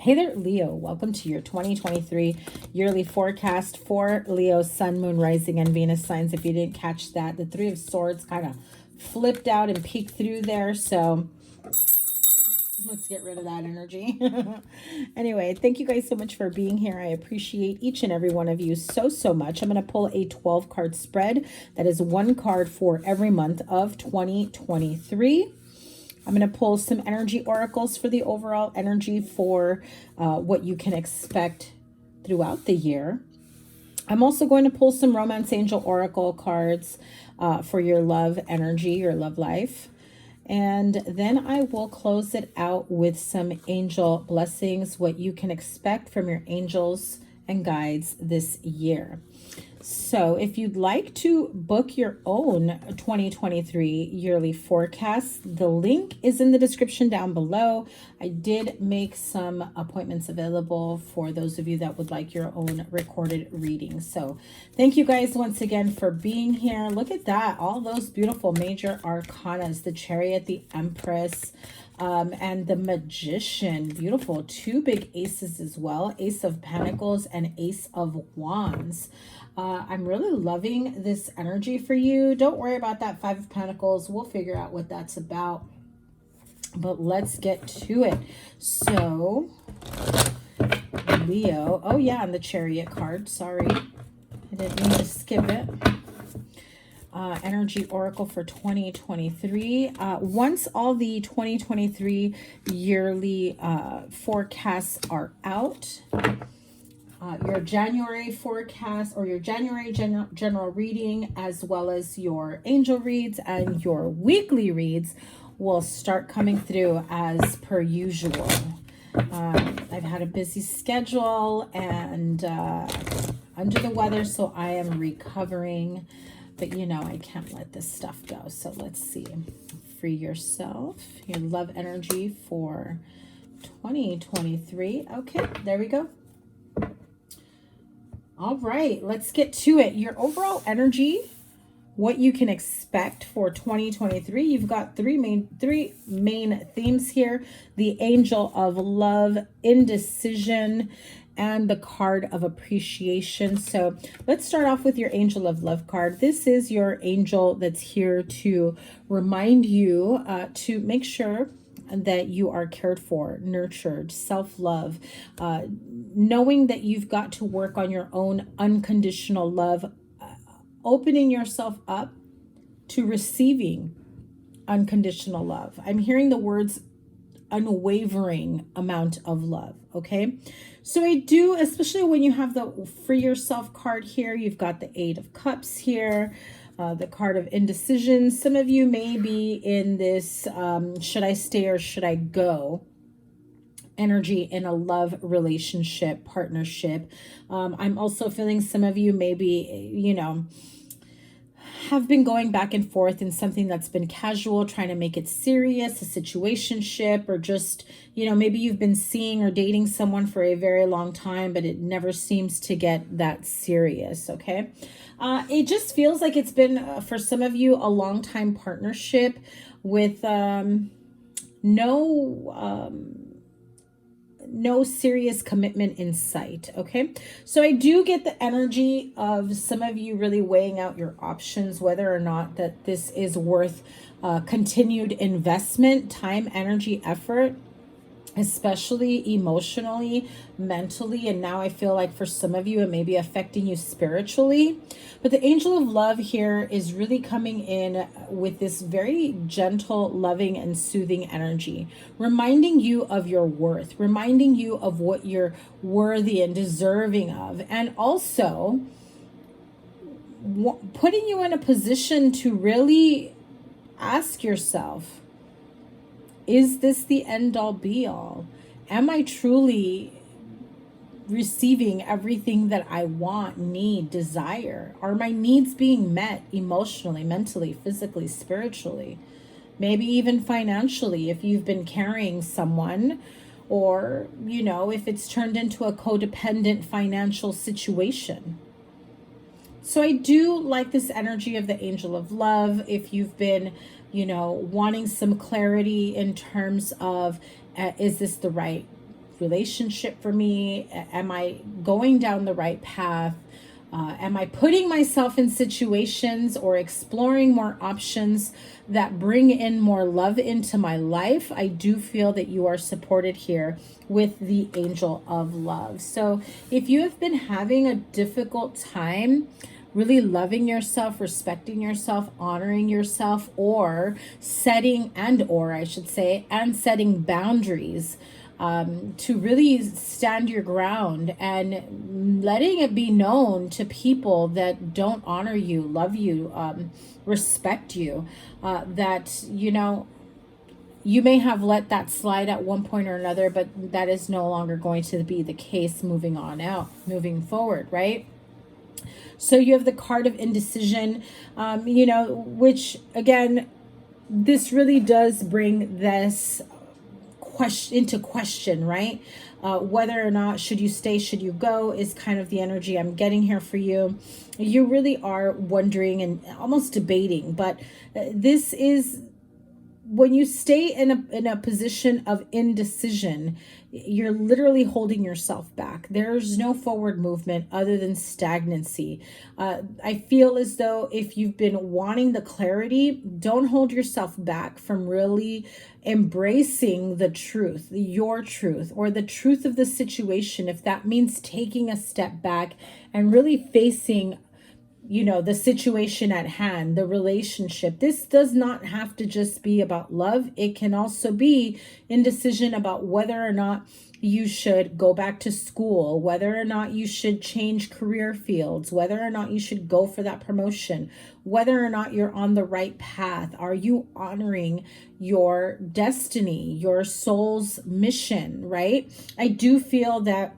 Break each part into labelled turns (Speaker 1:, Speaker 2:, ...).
Speaker 1: Hey there, Leo. Welcome to your 2023 yearly forecast for Leo, Sun, Moon, Rising, and Venus signs. If you didn't catch that, the Three of Swords kind of flipped out and peeked through there. So let's get rid of that energy. Anyway, thank you guys so much for being here. I appreciate each and every one of you so much. I'm going to pull a 12-card spread. That is one card for every month of 2023. I'm going to pull some energy oracles for the overall energy for what you can expect throughout the year. I'm also going to pull some romance angel oracle cards for your love energy, your love life. And then I will close it out with some angel blessings, what you can expect from your angels and guides this year. So if you'd like to book your own 2023 yearly forecast, the link is in the description down below. I did make some appointments available for those of you that would like your own recorded reading. So thank you guys once again for being here. Look at that. All those beautiful major arcanas, the Chariot, the Empress, and the Magician. Beautiful. Two big aces as well. Ace of Pentacles and Ace of Wands. I'm really loving this energy for you. Don't worry about that Five of Pentacles. We'll figure out what that's about. But let's get to it. So, Leo. Oh, yeah, and the Chariot card. Sorry. I didn't mean to skip it. Energy Oracle for 2023. Once all the 2023 yearly forecasts are out, your January forecast or your January general reading, as well as your angel reads and your weekly reads will start coming through as per usual. I've had a busy schedule and under the weather, so I am recovering. But you know, I can't let this stuff go. So let's see. Free yourself. Your love energy for 2023. Okay, there we go. All right, let's get to it. Your overall energy, what you can expect for 2023. You've got three main themes here. The Angel of Love, Indecision, and the Card of Appreciation. So let's start off with your Angel of Love card. This is your angel that's here to remind you to make sure that you are cared for, nurtured, self-love, knowing that you've got to work on your own unconditional love, opening yourself up to receiving unconditional love. I'm hearing the words unwavering amount of love, okay? So I do, especially when you have the Free Yourself card here, you've got the Eight of Cups here, the card of indecision. Some of you may be in this should I stay or should I go energy in a love relationship, partnership. I'm also feeling some of you maybe, you know, have been going back and forth in something that's been casual, trying to make it serious, a situationship, or just, you know, maybe you've been seeing or dating someone for a very long time, but it never seems to get that serious, okay? It just feels like it's been, for some of you, a long time partnership with no serious commitment in sight, okay? So I do get the energy of some of you really weighing out your options, whether or not that this is worth continued investment, time, energy, effort, especially emotionally, mentally, and now I feel like for some of you it may be affecting you spiritually. But the Angel of Love here is really coming in with this very gentle, loving, and soothing energy, reminding you of your worth, reminding you of what you're worthy and deserving of, and also putting you in a position to really ask yourself, is this the end-all be-all? Am I truly receiving everything that I want, need, desire? Are my needs being met emotionally, mentally, physically, spiritually? Maybe even financially if you've been carrying someone, or, you know, if it's turned into a codependent financial situation. So I do like this energy of the Angel of Love. If you've been, you know, wanting some clarity in terms of, is this the right relationship for me? Am I going down the right path? Am I putting myself in situations or exploring more options that bring in more love into my life? I do feel that you are supported here with the Angel of Love. So if you have been having a difficult time really loving yourself, respecting yourself, honoring yourself, or setting boundaries, to really stand your ground and letting it be known to people that don't honor you, love you, respect you, that, you know, you may have let that slide at one point or another, but that is no longer going to be the case moving forward, right? So you have the card of indecision, you know, which again, this really does bring this into question, right? Whether or not should you stay, should you go, is kind of the energy I'm getting here for you. You really are wondering and almost debating, but this is when you stay in a position of indecision, you're literally holding yourself back. There's no forward movement other than stagnancy. I feel as though if you've been wanting the clarity, don't hold yourself back from really embracing the truth, your truth, or the truth of the situation. If that means taking a step back and really facing, you know, the situation at hand, the relationship. This does not have to just be about love. It can also be indecision about whether or not you should go back to school, whether or not you should change career fields, whether or not you should go for that promotion, whether or not you're on the right path. Are you honoring your destiny, your soul's mission, right? I do feel that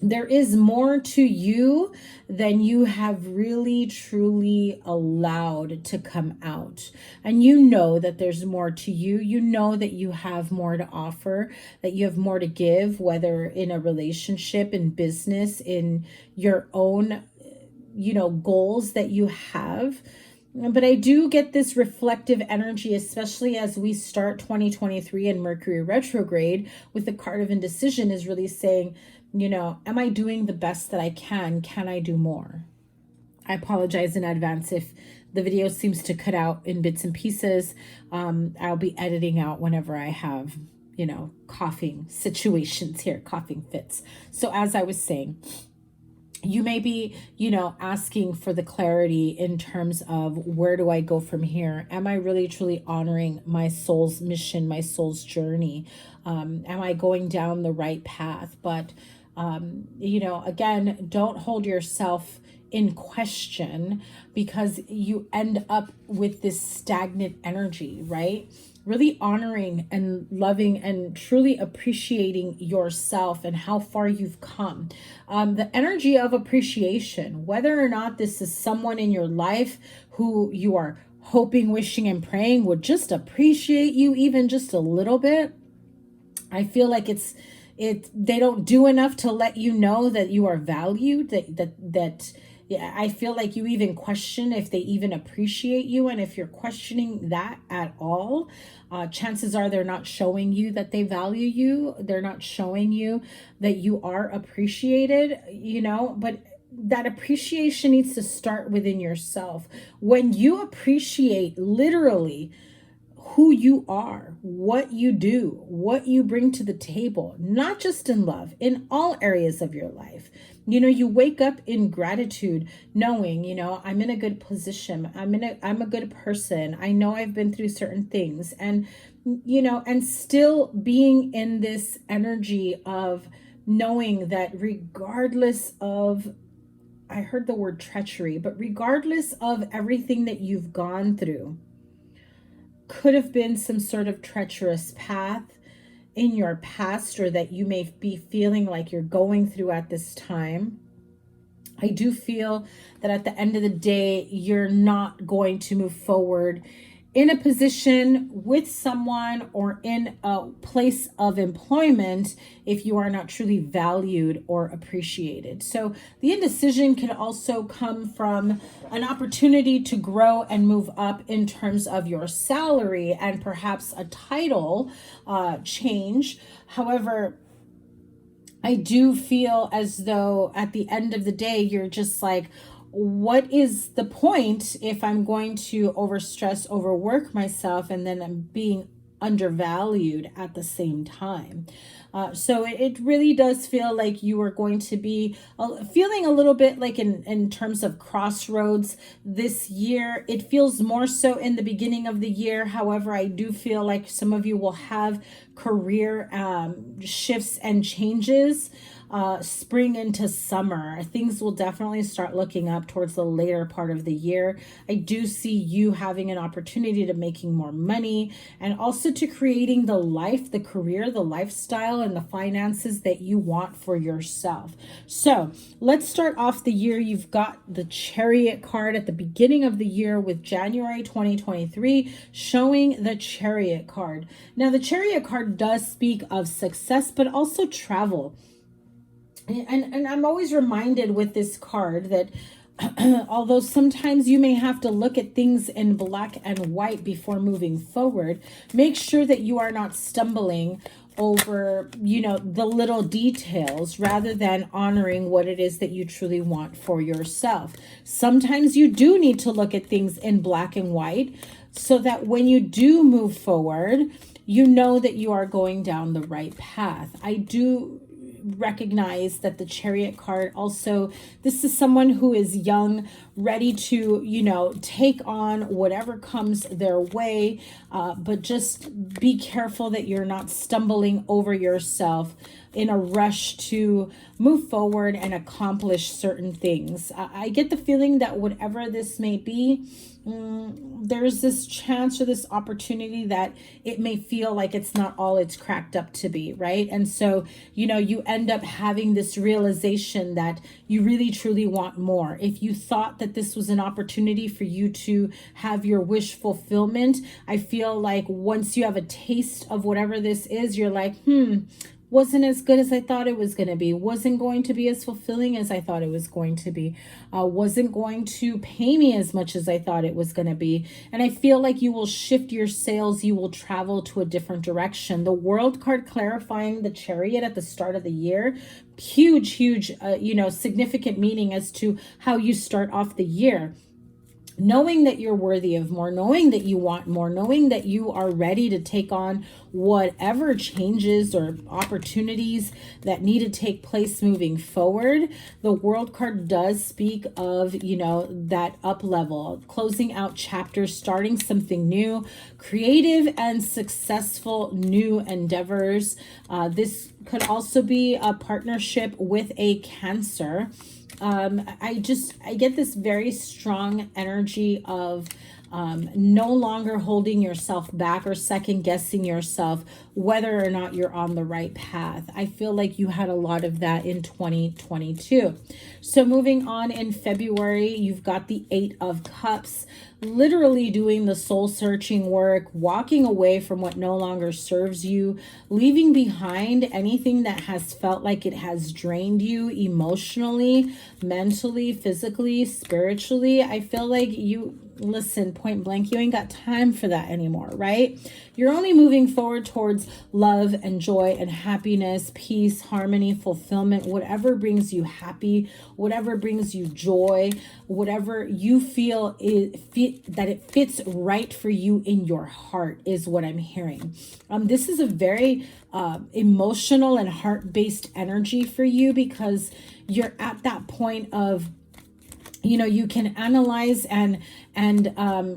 Speaker 1: there is more to you than you have really truly allowed to come out. And you know that there's more to you. You know that you have more to offer, that you have more to give, whether in a relationship, in business, in your own, you know, goals that you have. But I do get this reflective energy, especially as we start 2023 and Mercury retrograde, with the card of indecision is really saying, you know, am I doing the best that I can? Can I do more? I apologize in advance if the video seems to cut out in bits and pieces. I'll be editing out whenever I have, you know, coughing situations here, coughing fits. So as I was saying, you may be, you know, asking for the clarity in terms of where do I go from here? Am I really truly honoring my soul's mission, my soul's journey? Am I going down the right path? But, you know, again, don't hold yourself in question because you end up with this stagnant energy, right? Really honoring and loving and truly appreciating yourself and how far you've come. The energy of appreciation, whether or not this is someone in your life who you are hoping, wishing, and praying would just appreciate you even just a little bit. I feel like they don't do enough to let you know that you are valued, yeah, I feel like you even question if they even appreciate you. And if you're questioning that at all, chances are they're not showing you that they value you. They're not showing you that you are appreciated, you know, but that appreciation needs to start within yourself. When you appreciate literally who you are, what you do, what you bring to the table, not just in love, in all areas of your life. You know, you wake up in gratitude knowing, you know, I'm in a good position. I'm a good person. I know I've been through certain things and, you know, and still being in this energy of knowing that regardless of, I heard the word treachery, but regardless of everything that you've gone through, could have been some sort of treacherous path in your past or that you may be feeling like you're going through at this time. I do feel that at the end of the day, you're not going to move forward in a position with someone or in a place of employment if you are not truly valued or appreciated. So the indecision can also come from an opportunity to grow and move up in terms of your salary and perhaps a title change. However, I do feel as though at the end of the day, you're just like, what is the point if I'm going to overstress, overwork myself, and then I'm being undervalued at the same time? So it really does feel like you are going to be feeling a little bit like in terms of crossroads this year. It feels more so in the beginning of the year. However, I do feel like some of you will have career shifts and changes. Spring into summer, things will definitely start looking up towards the later part of the year. I do see you having an opportunity to making more money, and also to creating the life, the career, the lifestyle, and the finances that you want for yourself. So let's start off the year. You've got the Chariot card at the beginning of the year with January 2023 showing the Chariot card. Now, the Chariot card does speak of success, but also travel. And I'm always reminded with this card that although sometimes you may have to look at things in black and white before moving forward, make sure that you are not stumbling over, the little details rather than honoring what it is that you truly want for yourself. Sometimes you do need to look at things in black and white so that when you do move forward, you know that you are going down the right path. I do recognize that the Chariot card also, this is someone who is young, ready to take on whatever comes their way, but just be careful that you're not stumbling over yourself in a rush to move forward and accomplish certain things. I get the feeling that whatever this may be, there's this chance or this opportunity that it may feel like it's not all it's cracked up to be, right? And so, you end up having this realization that you really truly want more. If you thought that this was an opportunity for you to have your wish fulfillment, I feel like once you have a taste of whatever this is, you're like, wasn't as good as I thought it was going to be, wasn't going to be as fulfilling as I thought it was going to be, wasn't going to pay me as much as I thought it was going to be. And I feel like you will shift your sails, you will travel to a different direction. The World card clarifying the Chariot at the start of the year, huge, significant meaning as to how you start off the year. Knowing that you're worthy of more, knowing that you want more, knowing that you are ready to take on whatever changes or opportunities that need to take place moving forward. The World card does speak of, that up level, closing out chapters, starting something new, creative and successful new endeavors. This could also be a partnership with a Cancer. I get this very strong energy of no longer holding yourself back or second guessing yourself whether or not you're on the right path. I feel like you had a lot of that in 2022. So moving on in February, you've got the 8 of Cups, literally doing the soul searching work, walking away from what no longer serves you, leaving behind anything that has felt like it has drained you emotionally, mentally, physically, spiritually. I feel like listen, point blank, you ain't got time for that anymore, right? You're only moving forward towards love and joy and happiness, peace, harmony, fulfillment, whatever brings you happy, whatever brings you joy, whatever you feel that it fits right for you in your heart is what I'm hearing. This is a very emotional and heart-based energy for you because you're at that point of, you can analyze and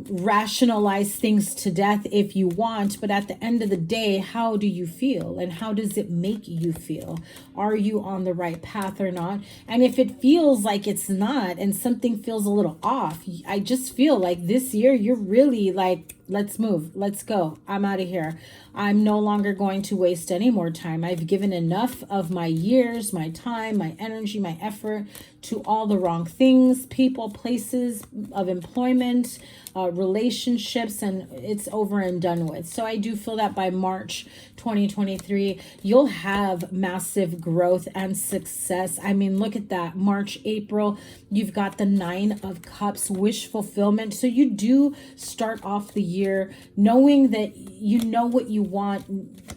Speaker 1: rationalize things to death if you want, but at the end of the day, how do you feel and how does it make you feel? Are you on the right path or not? And if it feels like it's not and something feels a little off, I just feel like this year you're really like, let's move, let's go, I'm out of here. I'm no longer going to waste any more time. I've given enough of my years, my time, my energy, my effort to all the wrong things, people, places of employment, relationships, and it's over and done with. So I do feel that by March 2023, you'll have massive growth and success. I mean, look at that. March, April, you've got the 9 of Cups, wish fulfillment. So you do start off the year knowing that you know what you want.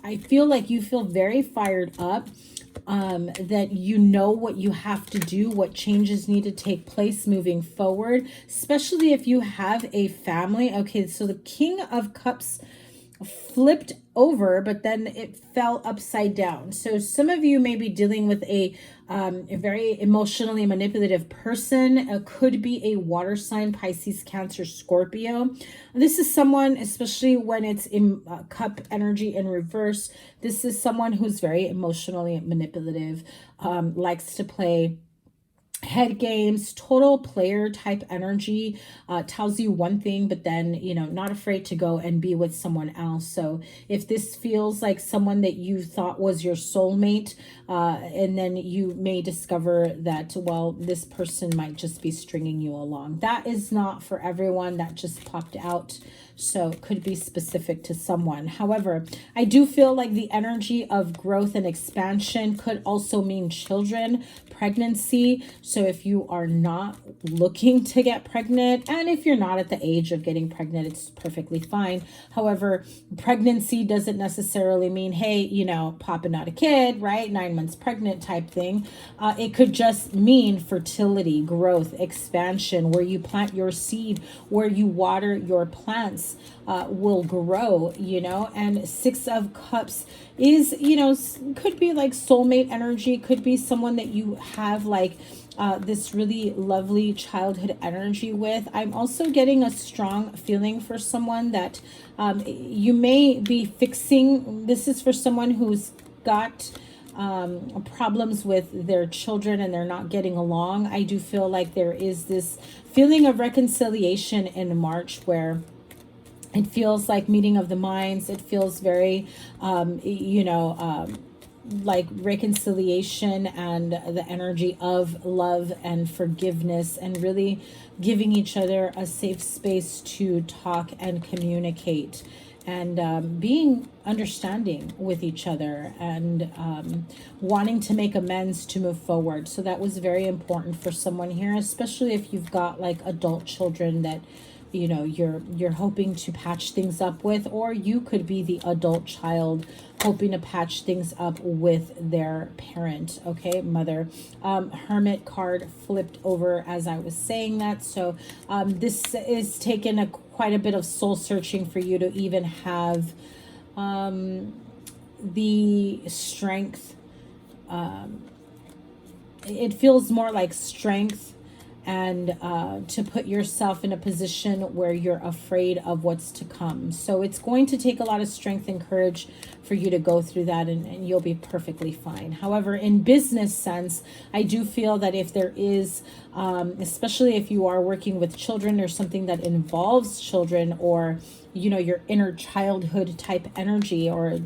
Speaker 1: I feel like you feel very fired up. that you know what you have to do, what changes need to take place moving forward, especially if you have a family. Okay, so the King of Cups flipped over, but then it fell upside down. So some of you may be dealing with a very emotionally manipulative person. It could be a water sign, Pisces, Cancer, Scorpio. This is someone, especially when it's in cup energy in reverse, this is someone who's very emotionally manipulative, likes to play head games, total player type energy, tells you one thing, but then, you know, not afraid to go and be with someone else. So if this feels like someone that you thought was your soulmate, and then you may discover that, well, this person might just be stringing you along. That is not for everyone. That just popped out. So it could be specific to someone. However, I do feel like the energy of growth and expansion could also mean children, pregnancy. So if you are not looking to get pregnant, and if you're not at the age of getting pregnant, it's perfectly fine. However, pregnancy doesn't necessarily mean, hey, you know, popping out a kid, right? 9 months pregnant type thing. It could just mean fertility, growth, expansion, where you plant your seed, where you water your plants. Will grow, you know. And Six of Cups is, you know, could be like soulmate energy, could be someone that you have like this really lovely childhood energy with. I'm also getting a strong feeling for someone that you may be fixing. This is for someone who's got problems with their children and they're not getting along. I do feel like there is this feeling of reconciliation in March where it feels like meeting of the minds. It feels very, you know, like reconciliation and the energy of love and forgiveness and really giving each other a safe space to talk and communicate and being understanding with each other and wanting to make amends to move forward. So that was very important for someone here, especially if you've got like adult children that, you know, you're hoping to patch things up with, or you could be the adult child hoping to patch things up with their parent, okay, mother. Hermit card flipped over as I was saying that. So this is taking quite a bit of soul searching for you to even have the strength. It feels more like strength and to put yourself in a position where you're afraid of what's to come. So it's going to take a lot of strength and courage for you to go through that, and you'll be perfectly fine. However, in business sense, I do feel that if there is, especially if you are working with children or something that involves children, or you know, your inner childhood type energy or a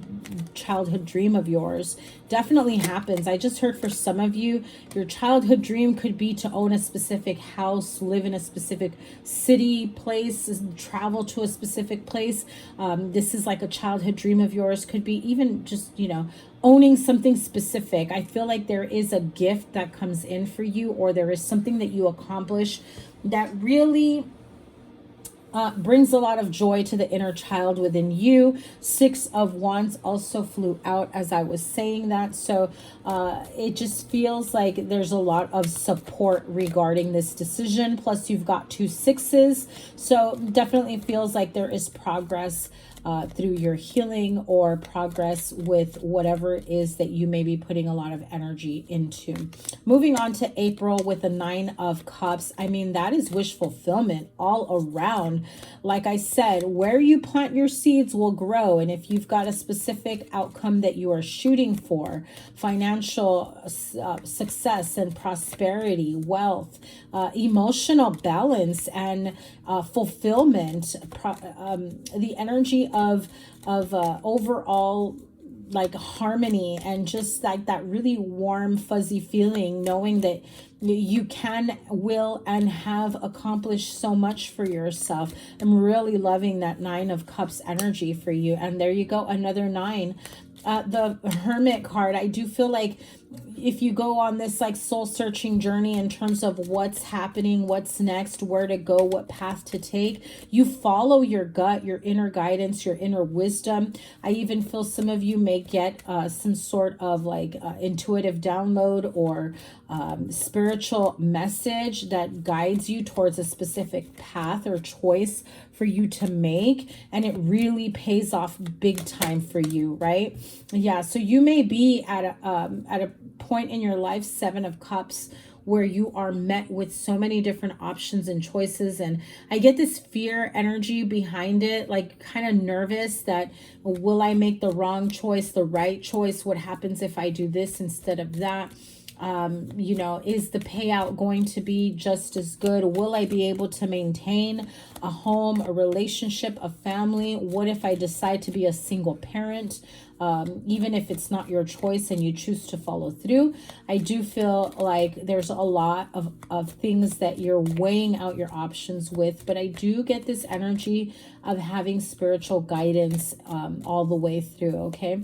Speaker 1: childhood dream of yours definitely happens. I just heard for some of you, your childhood dream could be to own a specific house, live in a specific city, place, travel to a specific place. This is like a childhood dream of yours. Could be even just, you know, owning something specific. I feel like there is a gift that comes in for you, or there is something that you accomplish that really brings a lot of joy to the inner child within you. Six of Wands also flew out as I was saying that. So it just feels like there's a lot of support regarding this decision. Plus you've got 2 sixes. So definitely feels like there is progress through your healing, or progress with whatever it is that you may be putting a lot of energy into. Moving on to April with the 9 of Cups. I mean, that is wish fulfillment all around. Like I said, where you plant your seeds will grow. And if you've got a specific outcome that you are shooting for, financial success and prosperity, wealth, emotional balance and fulfillment, the energy of overall like harmony, and just like that really warm fuzzy feeling, knowing that you can, will, and have accomplished so much for yourself. I'm really loving that 9 of Cups energy for you. And there you go, another 9. The Hermit card, I do feel like if you go on this like soul searching journey in terms of what's happening, what's next, where to go, what path to take, you follow your gut, your inner guidance, your inner wisdom. I even feel some of you may get some sort of like intuitive download or spiritual message that guides you towards a specific path or choice for you to make, and it really pays off big time for you, right? Yeah, so you may be at a point in your life, 7 of Cups, where you are met with so many different options and choices, and I get this fear energy behind it, like kind of nervous that will I make the wrong choice, the right choice? What happens if I do this instead of that? You know, is the payout going to be just as good? Will I be able to maintain a home, a relationship, a family? What if I decide to be a single parent? Even if it's not your choice and you choose to follow through, I do feel like there's a lot of things that you're weighing out your options with, but I do get this energy of having spiritual guidance all the way through, okay?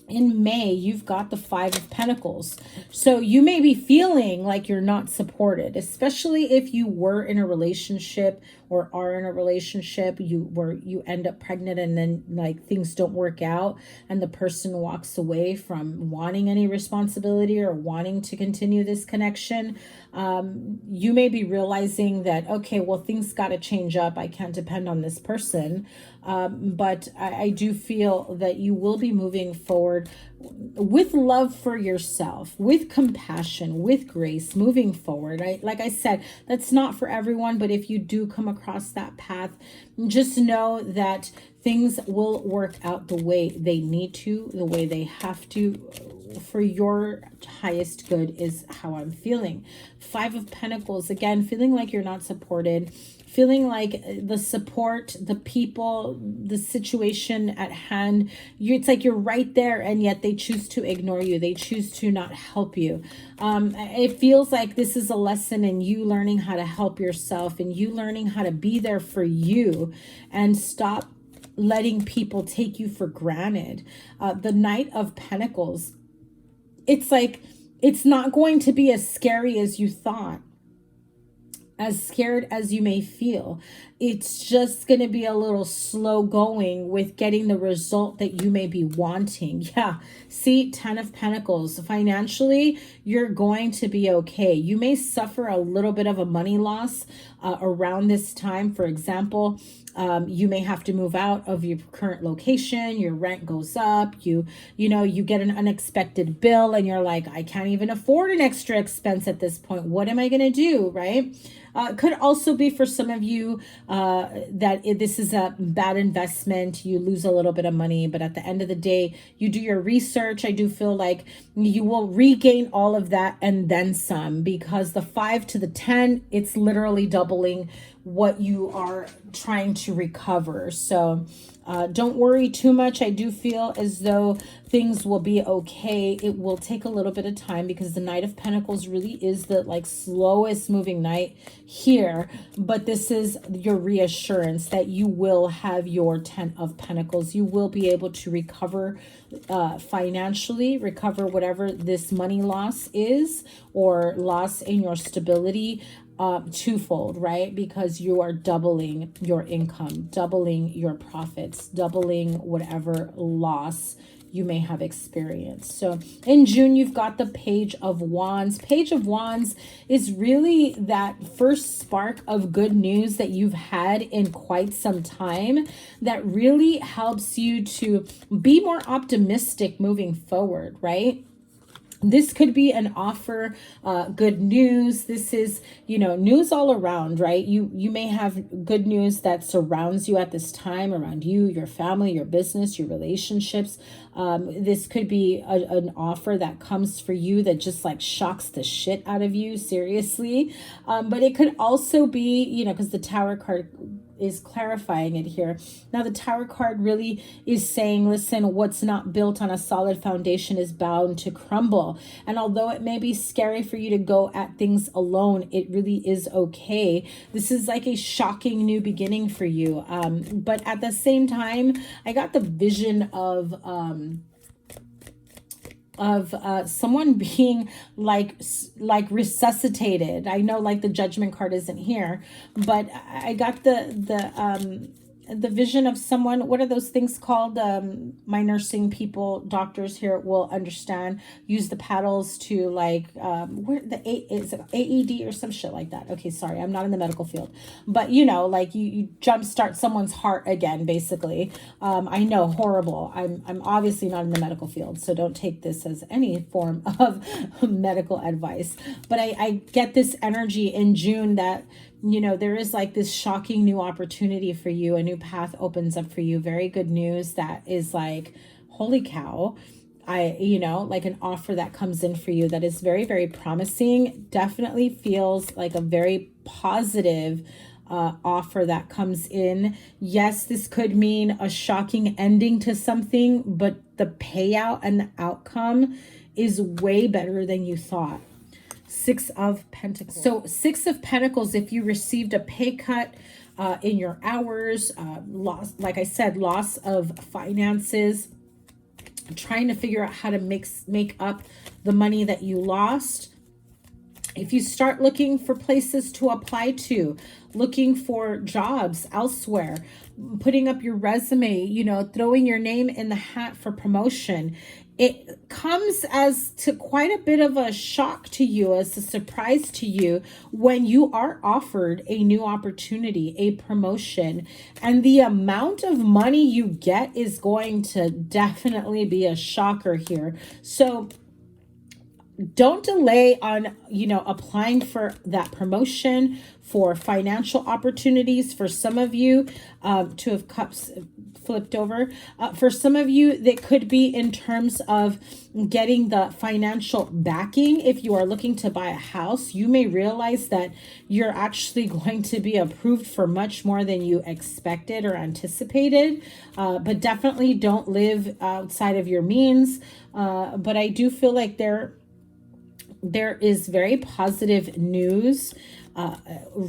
Speaker 1: In May, you've got the 5 of Pentacles. So you may be feeling like you're not supported, especially if you were in a relationship or are in a relationship where you end up pregnant and then like things don't work out and the person walks away from wanting any responsibility or wanting to continue this connection. You may be realizing that, okay, well, things got to change up. I can't depend on this person. But I do feel that you will be moving forward with love for yourself, with compassion, with grace, moving forward. Like I said, that's not for everyone, but if you do come across that path, just know that things will work out the way they need to, the way they have to, for your highest good is how I'm feeling. 5 of Pentacles, again, feeling like you're not supported, feeling like the support, the people, the situation at hand, it's like you're right there and yet they choose to ignore you. They choose to not help you. It feels like this is a lesson in you learning how to help yourself and you learning how to be there for you and stop letting people take you for granted. The Knight of Pentacles, it's like, it's not going to be as scary as you thought, as scared as you may feel. It's just going to be a little slow going with getting the result that you may be wanting. Yeah. See, 10 of Pentacles. Financially, you're going to be okay. You may suffer a little bit of a money loss around this time. For example, you may have to move out of your current location. Your rent goes up. You get an unexpected bill and you're like, I can't even afford an extra expense at this point. What am I going to do? Right? Could also be for some of you that this is a bad investment. You lose a little bit of money, but at the end of the day, you do your research. I do feel like you will regain all of that and then some, because the 5 to the 10, it's literally doubling what you are trying to recover. So don't worry too much. I do feel as though things will be okay. It will take a little bit of time because the Knight of Pentacles really is the like slowest moving knight here, but this is your reassurance that you will have your 10 of Pentacles. You will be able to recover financially, recover whatever this money loss is or loss in your stability twofold, right? Because you are doubling your income, doubling your profits, doubling whatever loss you may have experienced. So in June, you've got the Page of Wands. Page of Wands is really that first spark of good news that you've had in quite some time that really helps you to be more optimistic moving forward, right? This could be an offer, good news. This is, news all around, right? You may have good news that surrounds you at this time, around you, your family, your business, your relationships. This could be an offer that comes for you that just like shocks the shit out of you, seriously. But it could also be, because the Tower card is clarifying it here. Now the Tower card really is saying, listen, what's not built on a solid foundation is bound to crumble. And although it may be scary for you to go at things alone, it really is okay. This is like a shocking new beginning for you. But at the same time, I got the vision of of someone being like resuscitated. I know like the Judgment card isn't here, but I got the vision of someone. What are those things called? My nursing people, doctors here will understand. Use the paddles to like where is it AED or some shit like that. Okay, sorry, I'm not in the medical field, but you know, like you jumpstart someone's heart again, basically. I know, horrible. I'm obviously not in the medical field, so don't take this as any form of medical advice. But I get this energy in June that, you know, there is like this shocking new opportunity for you. A new path opens up for you. Very good news that is like, holy cow. You know, like an offer that comes in for you that is very, very promising. Definitely feels like a very positive offer that comes in. Yes, this could mean a shocking ending to something, but the payout and the outcome is way better than you thought. Six of Pentacles. So Six of Pentacles, if you received a pay cut in your hours, loss, like I said, loss of finances, trying to figure out how to make up the money that you lost. If you start looking for places to apply to, looking for jobs elsewhere, putting up your resume, you know, throwing your name in the hat for promotion, it comes as to quite a bit of a shock to you, as a surprise to you, when you are offered a new opportunity, a promotion, and the amount of money you get is going to definitely be a shocker here. So don't delay on, you know, applying for that promotion, for financial opportunities. For some of you, Two of Cups flipped over. For some of you, that could be in terms of getting the financial backing. If you are looking to buy a house, you may realize that you're actually going to be approved for much more than you expected or anticipated. But definitely don't live outside of your means. But I do feel like there is very positive news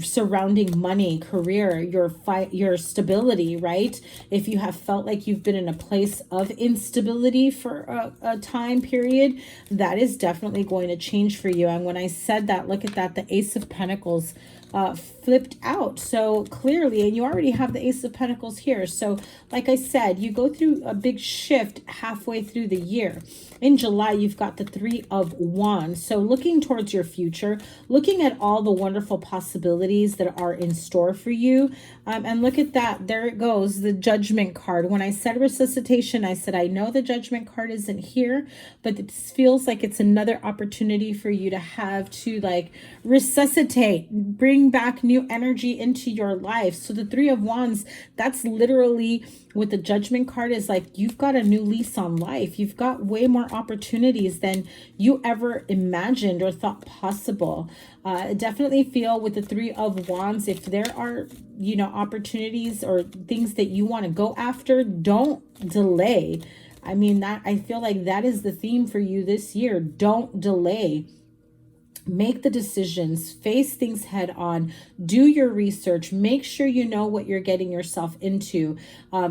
Speaker 1: surrounding money, career, your stability, right? If you have felt like you've been in a place of instability for a time period, that is definitely going to change for you. And when I said that, look at that, the Ace of Pentacles flipped out so clearly, and you already have the Ace of Pentacles here. So like I said, you go through a big shift halfway through the year. In July, you've got the Three of Wands. So looking towards your future, looking at all the wonderful possibilities that are in store for you. And look at that. There it goes, the Judgment card. When I said resuscitation, I said, I know the Judgment card isn't here, but it feels like it's another opportunity for you to have to like resuscitate, bring back new energy into your life. So the Three of Wands, that's literally with the Judgment card, is like you've got a new lease on life. You've got way more opportunities than you ever imagined or thought possible. Definitely feel with the Three of Wands, if there are, you know, opportunities or things that you want to go after, don't delay. I mean, that I feel like that is the theme for you this year. Don't delay. Make the decisions, face things head on, do your research, make sure you know what you're getting yourself into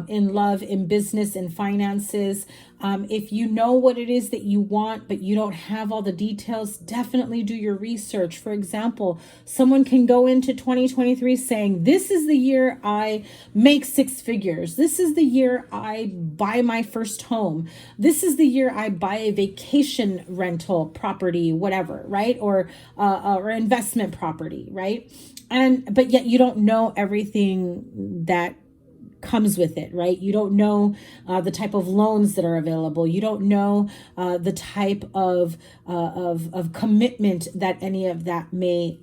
Speaker 1: in love, in business, in finances. If you know what it is that you want, but you don't have all the details, definitely do your research. For example, someone can go into 2023 saying, this is the year I make six figures. This is the year I buy my first home. This is the year I buy a vacation rental property, whatever, right? Or investment property, right? But yet you don't know everything that comes with it, right? You don't know the type of loans that are available. You don't know the type of commitment that any of that may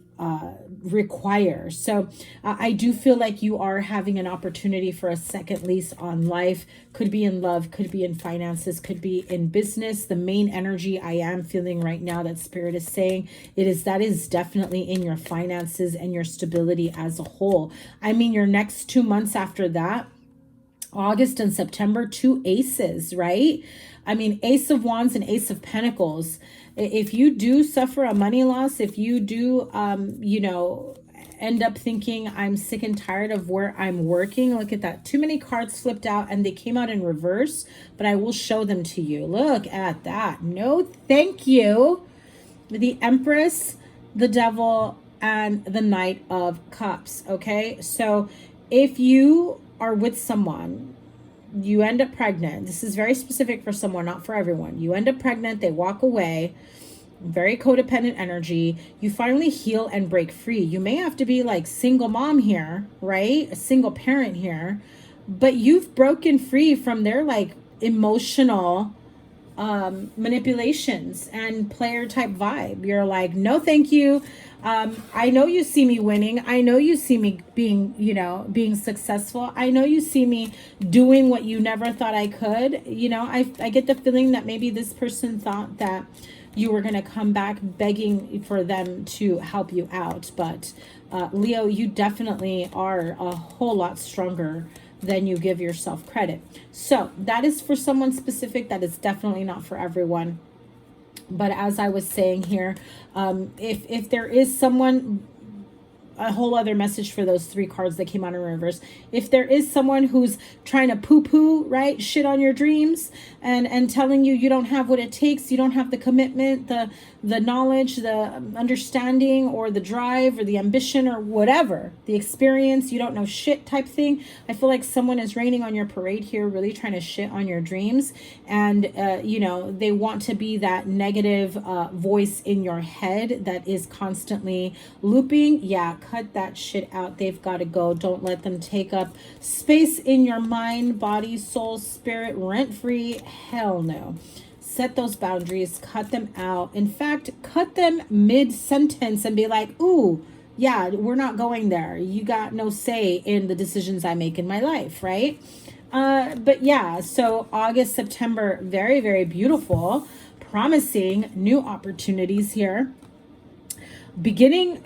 Speaker 1: require. So I do feel like you are having an opportunity for a second lease on life. Could be in love, could be in finances, could be in business. The main energy I am feeling right now that Spirit is saying that is definitely in your finances and your stability as a whole. I mean, your next 2 months after that, August and September, two aces, right? I mean, Ace of Wands and Ace of Pentacles. If you do suffer a money loss, if you do, you know, end up thinking I'm sick and tired of where I'm working. Look at that. Too many cards flipped out and they came out in reverse, but I will show them to you. Look at that. No, thank you. The Empress, the Devil, and the Knight of Cups. Okay. So if you are with someone, you end up pregnant. This is very specific for someone, not for everyone. You end up pregnant. They walk away. Very codependent energy. You finally heal and break free. You may have to be like single mom here, right? A single parent here, but you've broken free from their like emotional manipulations and player type vibe. You're like, no, thank you. I know you see me winning. I know you see me being, you know, being successful. I know you see me doing what you never thought I could. You know, I get the feeling that maybe this person thought that you were going to come back begging for them to help you out. But Leo, you definitely are a whole lot stronger than you give yourself credit. So that is for someone specific. That is definitely not for everyone. But as I was saying here, if there is someone, a whole other message for those 3 cards that came out in reverse. If there is someone who's trying to poo-poo, right, shit on your dreams and telling you don't have what it takes, you don't have the commitment, the knowledge, the understanding, or the drive, or the ambition, or whatever, the experience, you don't know shit type thing, I feel like someone is raining on your parade here, really trying to shit on your dreams. And, you know, they want to be that negative voice in your head that is constantly looping. Yeah, cut that shit out. They've got to go. Don't let them take up space in your mind, body, soul, spirit, rent-free. Hell no. Set those boundaries, cut them out. In fact, cut them mid-sentence and be like, ooh, yeah, we're not going there. You got no say in the decisions I make in my life, right? But yeah, so August, September, very, very beautiful, promising new opportunities here. Beginning,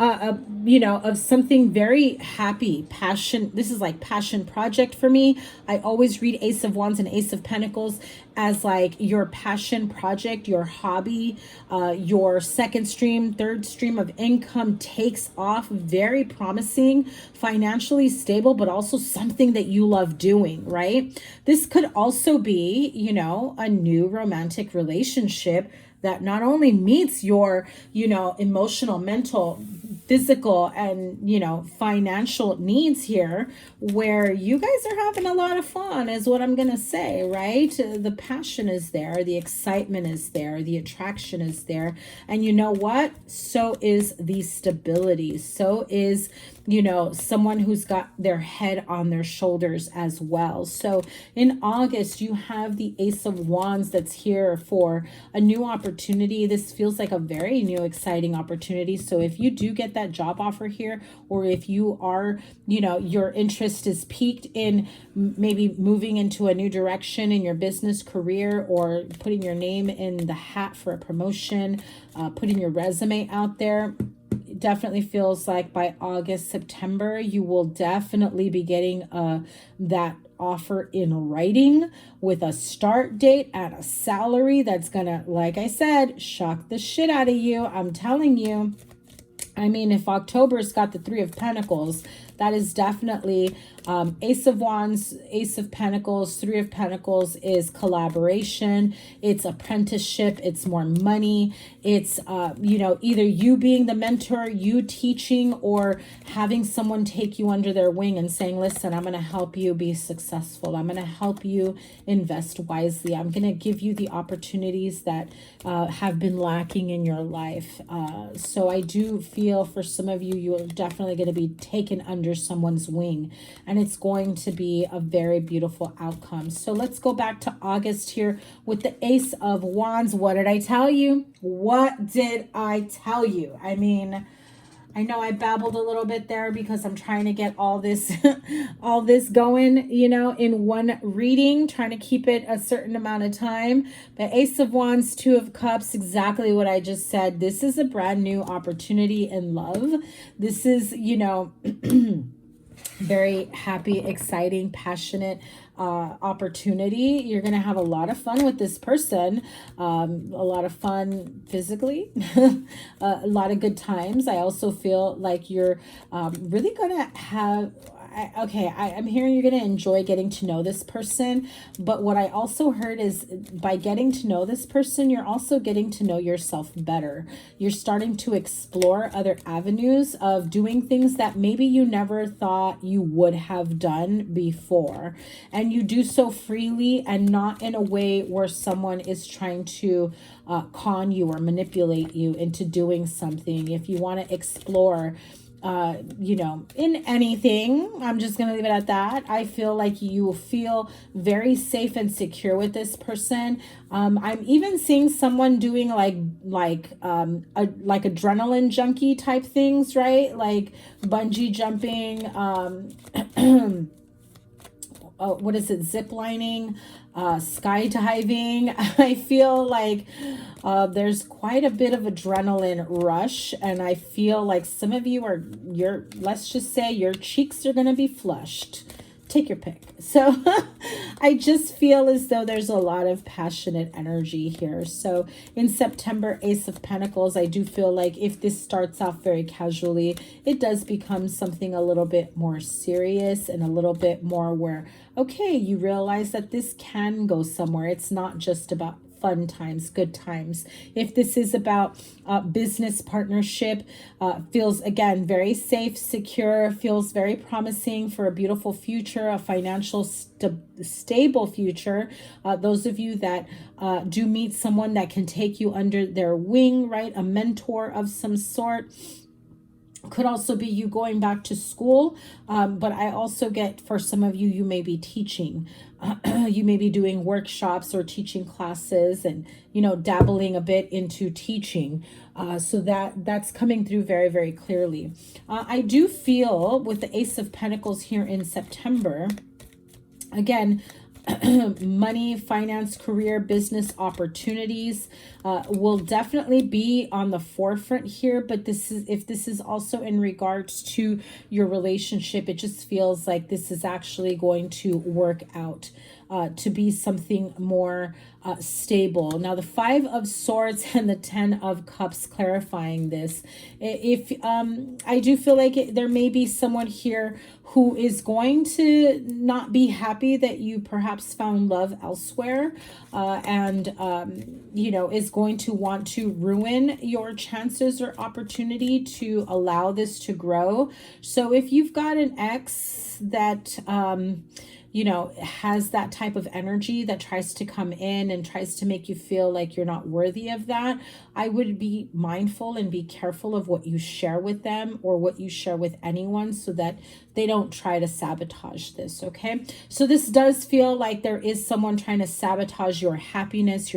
Speaker 1: you know, of something very happy, passion. This is like passion project for me. I always read Ace of Wands and Ace of Pentacles as like your passion project, your hobby, your second stream, third stream of income takes off. Very promising, financially stable, but also something that you love doing, right? This could also be, you know, a new romantic relationship that not only meets your, you know, emotional, mental, physical, and, you know, financial needs here, where you guys are having a lot of fun is what I'm going to say, right? The passion is there. The excitement is there. The attraction is there. And you know what? So is the stability. So is, you know, someone who's got their head on their shoulders as well. So in August, you have the Ace of Wands that's here for a new opportunity. This feels like a very new, exciting opportunity. So if you do get that job offer here, or if you are, you know, your interest is piqued in maybe moving into a new direction in your business career, or putting your name in the hat for a promotion, putting your resume out there, definitely feels like by August, September, you will definitely be getting that offer in writing with a start date and a salary that's gonna, like I said, shock the shit out of you. I'm telling you. I mean, if October's got the 3 of Pentacles, that is definitely Ace of Wands, Ace of Pentacles, 3 of Pentacles is collaboration. It's apprenticeship. It's more money. It's, you know, either you being the mentor, you teaching, or having someone take you under their wing and saying, listen, I'm going to help you be successful. I'm going to help you invest wisely. I'm going to give you the opportunities that have been lacking in your life. So I do feel for some of you, you are definitely going to be taken under someone's wing, and it's going to be a very beautiful outcome. So let's go back to August here with the Ace of Wands. What did I tell you? What did I tell you? I mean, I know I babbled a little bit there because I'm trying to get all this all this going, you know, in one reading, trying to keep it a certain amount of time. But Ace of Wands, 2 of Cups, exactly what I just said. This is a brand new opportunity in love. This is, you know, very happy, exciting, passionate, opportunity. You're going to have a lot of fun with this person, a lot of fun physically, a lot of good times. I also feel like you're really going to have... I'm hearing you're going to enjoy getting to know this person. But what I also heard is by getting to know this person, you're also getting to know yourself better. You're starting to explore other avenues of doing things that maybe you never thought you would have done before. And you do so freely and not in a way where someone is trying to con you or manipulate you into doing something. If you want to explore in anything, I'm just going to leave it at that. I feel like you feel very safe and secure with this person. I'm even seeing someone doing like adrenaline junkie type things, right? Like bungee jumping, what is it? Zip lining, skydiving. I feel like there's quite a bit of adrenaline rush, and I feel like some of you are, let's just say your cheeks are going to be flushed. Take your pick. So I just feel as though there's a lot of passionate energy here. So in September, Ace of Pentacles, I do feel like if this starts off very casually, it does become something a little bit more serious and a little bit more where, okay, you realize that this can go somewhere. It's not just about fun times, good times. If this is about business partnership, feels again very safe, secure, feels very promising for a beautiful future, a financial stable future. Those of you that do meet someone that can take you under their wing, right? A mentor of some sort. Could also be you going back to school, but I also get for some of you, you may be teaching. You may be doing workshops or teaching classes and, dabbling a bit into teaching. So that's coming through very, very clearly. I do feel with the Ace of Pentacles here in September, again, money, finance, career, business opportunities will definitely be on the forefront here. But if this is also in regards to your relationship, it just feels like this is actually going to work out to be something more stable. Now, the Five of Swords and the Ten of Cups clarifying this. If I do feel like there may be someone here who is going to not be happy that you perhaps found love elsewhere, and is going to want to ruin your chances or opportunity to allow this to grow. So if you've got an ex that has that type of energy that tries to come in and tries to make you feel like you're not worthy of that, I would be mindful and be careful of what you share with them or what you share with anyone so that they don't try to sabotage this, okay? So this does feel like there is someone trying to sabotage your happiness,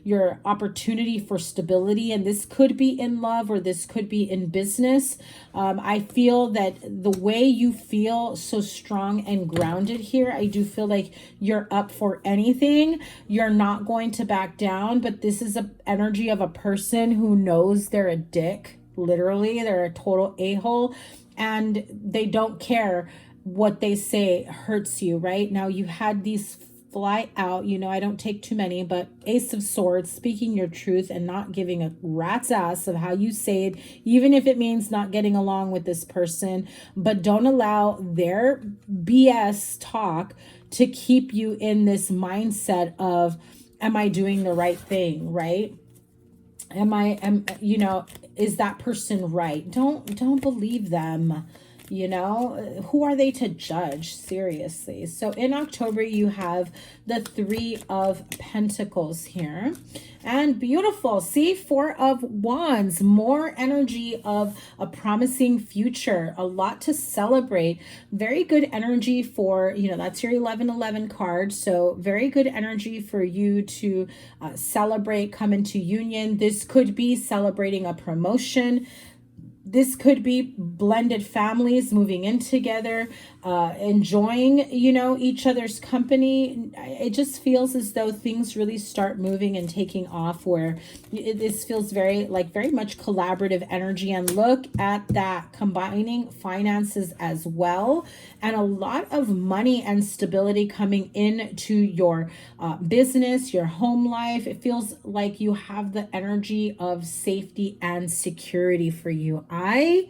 Speaker 1: your opportunity for stability, and this could be in love or this could be in business. I feel that the way you feel so strong and grounded here, I do feel like you're up for anything. You're not going to back down, but this is an energy of a person who knows they're a dick. Literally, they're a total a-hole, and they don't care what they say hurts you, right? Now, you had these fly out, I don't take too many, but Ace of Swords, speaking your truth and not giving a rat's ass of how you say it, even if it means not getting along with this person, but don't allow their BS talk to keep you in this mindset of, am I doing the right thing, right? Is that person right? Don't believe them. Who are they to judge? Seriously. So in October, you have the Three of Pentacles here. And beautiful. See, Four of Wands. More energy of a promising future. A lot to celebrate. Very good energy for, that's your 1111 card. So very good energy for you to celebrate, come into union. This could be celebrating a promotion. This could be blended families moving in together, enjoying, you know, each other's company. It just feels as though things really start moving and taking off, where this feels very much collaborative energy. And look at that, combining finances as well, and a lot of money and stability coming into your business, your home life. It feels like you have the energy of safety and security for you. I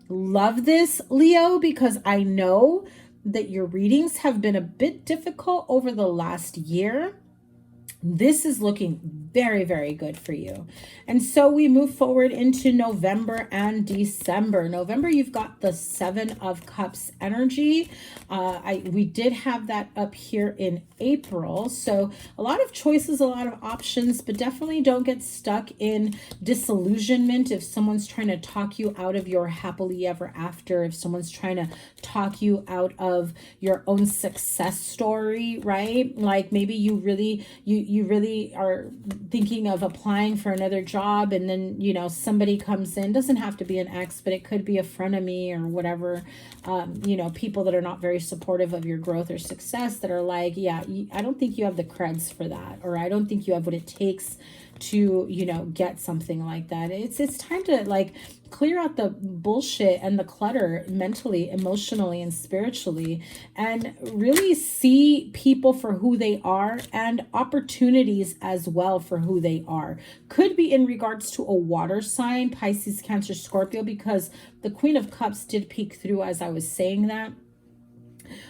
Speaker 1: love this, Leo, because I know that your readings have been a bit difficult over the last year. This is looking very, very good for you. And so we move forward into November and December. November, you've got the 7 of Cups energy. We did have that up here in April. So a lot of choices, a lot of options, but definitely don't get stuck in disillusionment. If someone's trying to talk you out of your happily ever after, if someone's trying to talk you out of your own success story, right? Like maybe you really are thinking of applying for another job, and then, you know, somebody comes in, doesn't have to be an ex, but it could be a frenemy or whatever, you know, people that are not very supportive of your growth or success, that are like, yeah, I don't think you have the creds for that, or I don't think you have what it takes to, you know, get something like that. It's time to like clear out the bullshit and the clutter mentally, emotionally, and spiritually, and really see people for who they are, and opportunities as well for who they are. Could be in regards to a water sign, Pisces, Cancer, Scorpio, because the Queen of Cups did peek through as I was saying that.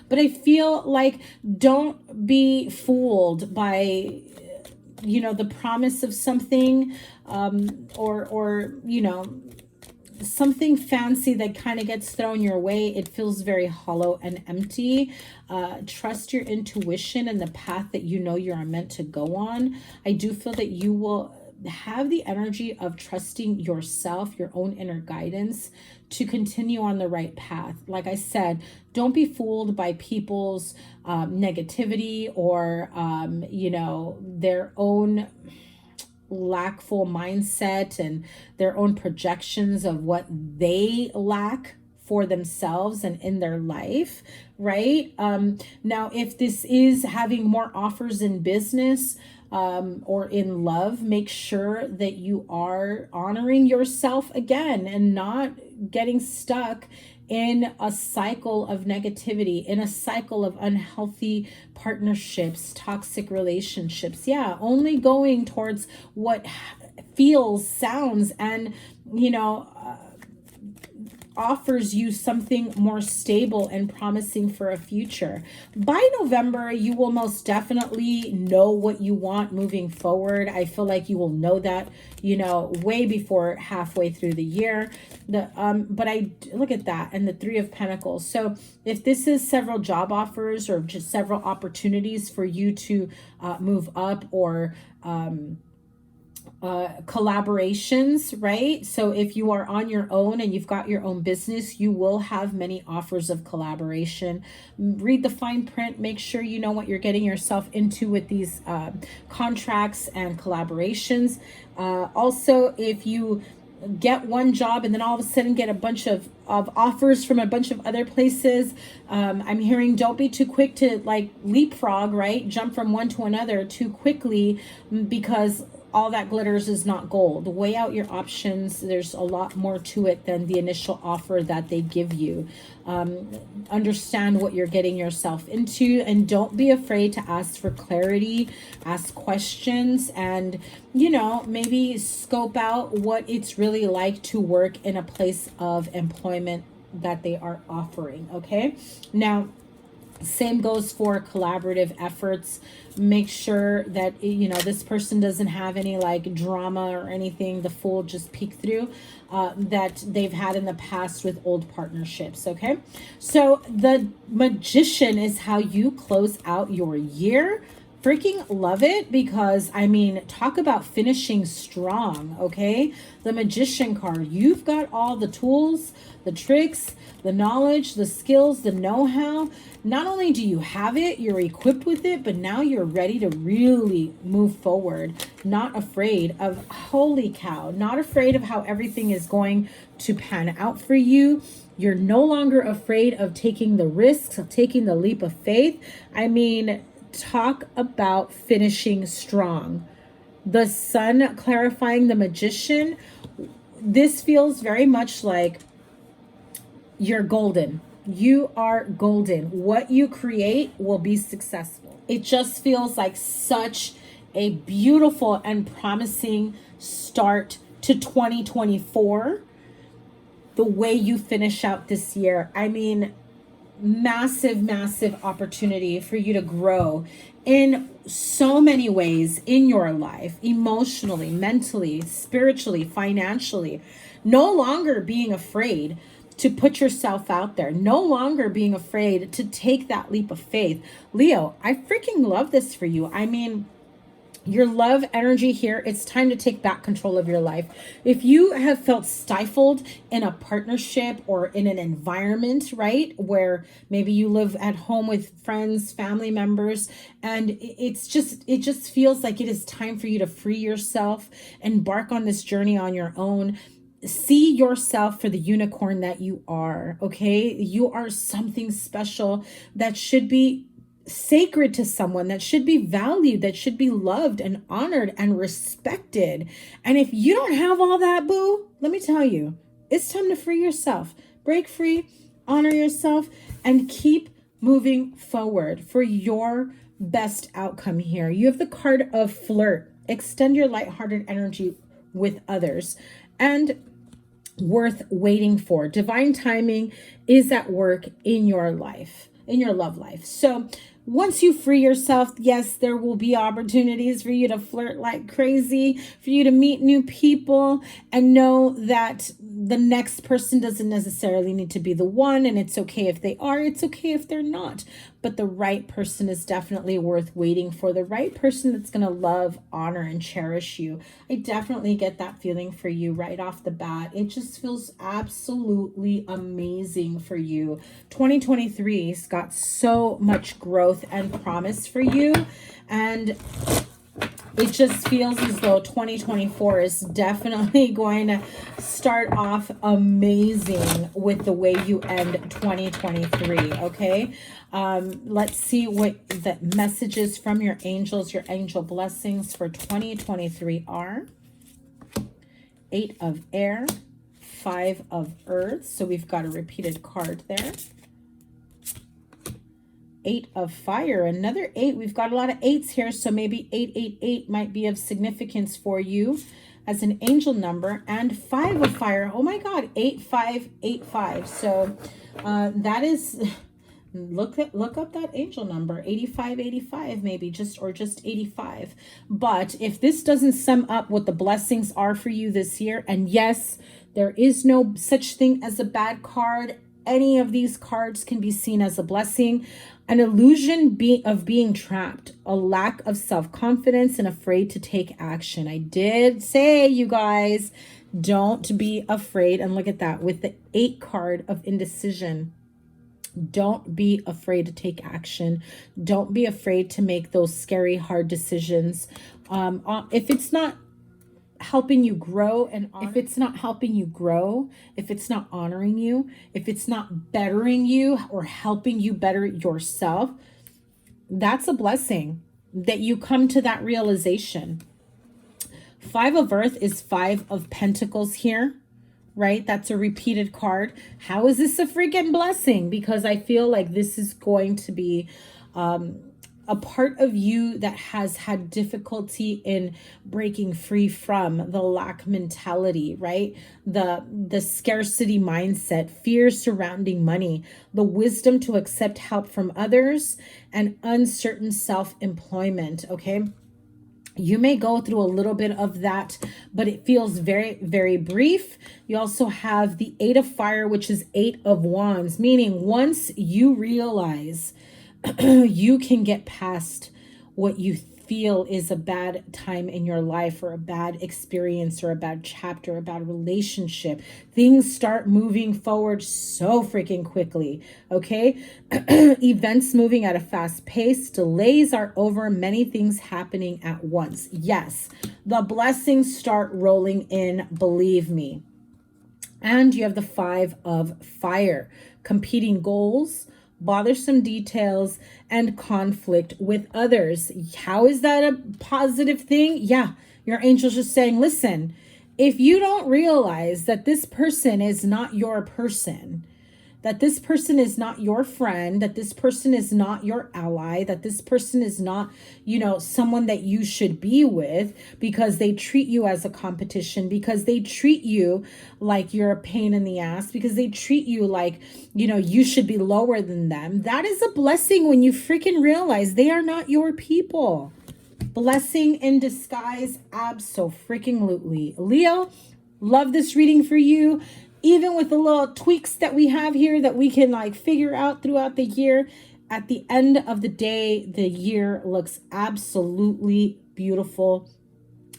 Speaker 1: But I feel like don't be fooled by, you know, the promise of something, or you know, something fancy that kind of gets thrown your way. It feels very hollow and empty. Trust your intuition and the path that you know you're meant to go on. I do feel that you will have the energy of trusting yourself, your own inner guidance, to continue on the right path. Like I said, don't be fooled by people's negativity, or you know, their own lackful mindset and their own projections of what they lack for themselves and in their life, right? Now, if this is having more offers in business, or in love, make sure that you are honoring yourself again, and not getting stuck in a cycle of negativity, in a cycle of unhealthy partnerships, toxic relationships. Yeah, only going towards what feels, sounds, and, you know, offers you something more stable and promising for a future. By November, you will most definitely know what you want moving forward. I feel like you will know that, you know, way before halfway through the year. But I look at that, and the 3 of Pentacles. So if this is several job offers, or just several opportunities for you to move up, or collaborations, right? So if you are on your own and you've got your own business, you will have many offers of collaboration. Read the fine print, make sure you know what you're getting yourself into with these contracts and collaborations. Also, if you get one job and then all of a sudden get a bunch of offers from a bunch of other places, I'm hearing don't be too quick to like leapfrog, right? Jump from one to another too quickly, because all that glitters is not gold. Weigh out your options. There's a lot more to it than the initial offer that they give you. Understand what you're getting yourself into, and don't be afraid to ask for clarity, ask questions, and, you know, maybe scope out what it's really like to work in a place of employment that they are offering. Okay. Now, same goes for collaborative efforts. Make sure that, you know, this person doesn't have any like drama or anything, the Fool just peeked through, that they've had in the past with old partnerships. Okay, so the Magician is how you close out your year. freaking love it because, I mean, talk about finishing strong, okay? The Magician card. You've got all the tools, the tricks, the knowledge, the skills, the know-how. Not only do you have it, you're equipped with it, but now you're ready to really move forward. Not afraid of, holy cow, not afraid of how everything is going to pan out for you. You're no longer afraid of taking the risks, of taking the leap of faith. I mean, talk about finishing strong. The Sun clarifying the Magician. This feels very much like you're golden. You are golden. What you create will be successful. It just feels like such a beautiful and promising start to 2024. The way you finish out this year. I mean, massive, massive opportunity for you to grow in so many ways in your life, emotionally, mentally, spiritually, financially. No longer being afraid to put yourself out there, no longer being afraid to take that leap of faith. Leo, I freaking love this for you. I mean, your love energy here, it's time to take back control of your life. If you have felt stifled in a partnership or in an environment, right, where maybe you live at home with friends, family members, and it just feels like it is time for you to free yourself, embark on this journey on your own. See yourself for the unicorn that you are, okay? You are something special that should be sacred to someone, that should be valued, that should be loved and honored and respected. And if you don't have all that, boo, let me tell you, it's time to free yourself. Break free, honor yourself, and keep moving forward for your best outcome here. You have the card of flirt. Extend your lighthearted energy with others. And worth waiting for. Divine timing is at work in your life, in your love life. So once you free yourself, yes, there will be opportunities for you to flirt like crazy, for you to meet new people, and know that the next person doesn't necessarily need to be the one, and it's okay if they are, it's okay if they're not. But the right person is definitely worth waiting for, the right person that's going to love, honor, and cherish you. I definitely get that feeling for you right off the bat. It just feels absolutely amazing for you. 2023's got so much growth and promise for you, and it just feels as though 2024 is definitely going to start off amazing with the way you end 2023, okay? Let's see what the messages from your angels, your angel blessings for 2023 are. 8 of air, 5 of earth. So we've got a repeated card there. 8 of fire, another 8. We've got a lot of 8s here, so maybe 888 might be of significance for you as an angel number. And 5 of fire. Oh my God, 8585. So that is, look up that angel number, 8585 maybe, just 85. But if this doesn't sum up what the blessings are for you this year, and yes, there is no such thing as a bad card. Any of these cards can be seen as a blessing. An illusion of being trapped, a lack of self-confidence, and afraid to take action. I did say, you guys, don't be afraid. And look at that with the 8 card of indecision. Don't be afraid to take action. Don't be afraid to make those scary, hard decisions. If it's not helping you grow, and if it's not helping you grow, if it's not honoring you, if it's not bettering you or helping you better yourself, that's a blessing that you come to that realization. 5 of earth is 5 of pentacles here, right? That's a repeated card. How is this a freaking blessing? Because I feel like this is going to be a part of you that has had difficulty in breaking free from the lack mentality, right? The scarcity mindset, fears surrounding money, the wisdom to accept help from others, and uncertain self-employment, okay? You may go through a little bit of that, but it feels very, very brief. You also have the 8 of fire, which is 8 of wands, meaning once you realize you can get past what you feel is a bad time in your life, or a bad experience, or a bad chapter, or a bad relationship, things start moving forward so freaking quickly, okay? Events moving at a fast pace, delays are over, many things happening at once. Yes, the blessings start rolling in, believe me. And you have the 5 of Fire, competing goals, bothersome details, and conflict with others. How is that a positive thing? Yeah, your angel's just saying, listen, if you don't realize that this person is not your person, that this person is not your friend, that this person is not your ally, that this person is not, you know, someone that you should be with, because they treat you as a competition, because they treat you like you're a pain in the ass, because they treat you like, you know, you should be lower than them. That is a blessing when you freaking realize they are not your people. Blessing in disguise, abso-freaking-lutely. Leo, love this reading for you. Even with the little tweaks that we have here that we can like figure out throughout the year, at the end of the day, the year looks absolutely beautiful.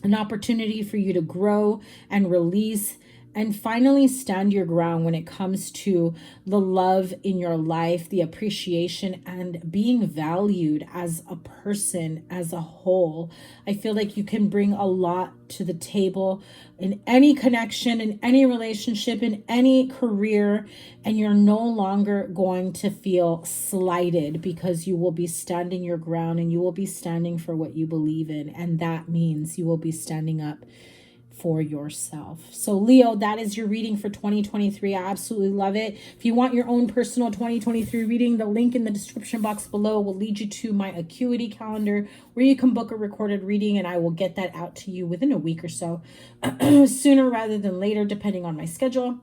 Speaker 1: An opportunity for you to grow and release and finally stand your ground when it comes to the love in your life, the appreciation, and being valued as a person, as a whole. I feel like you can bring a lot to the table in any connection, in any relationship, in any career, and you're no longer going to feel slighted, because you will be standing your ground and you will be standing for what you believe in. And that means you will be standing up for yourself. So Leo, that is your reading for 2023. I absolutely love it. If you want your own personal 2023 reading, the link in the description box below will lead you to my Acuity calendar, where you can book a recorded reading, and I will get that out to you within a week or so, sooner rather than later, depending on my schedule.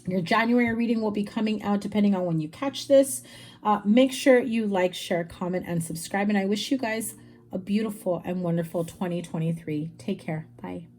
Speaker 1: Your January reading will be coming out depending on when you catch this. Make sure you like, share, comment, and subscribe. And I wish you guys a beautiful and wonderful 2023. Take care. Bye.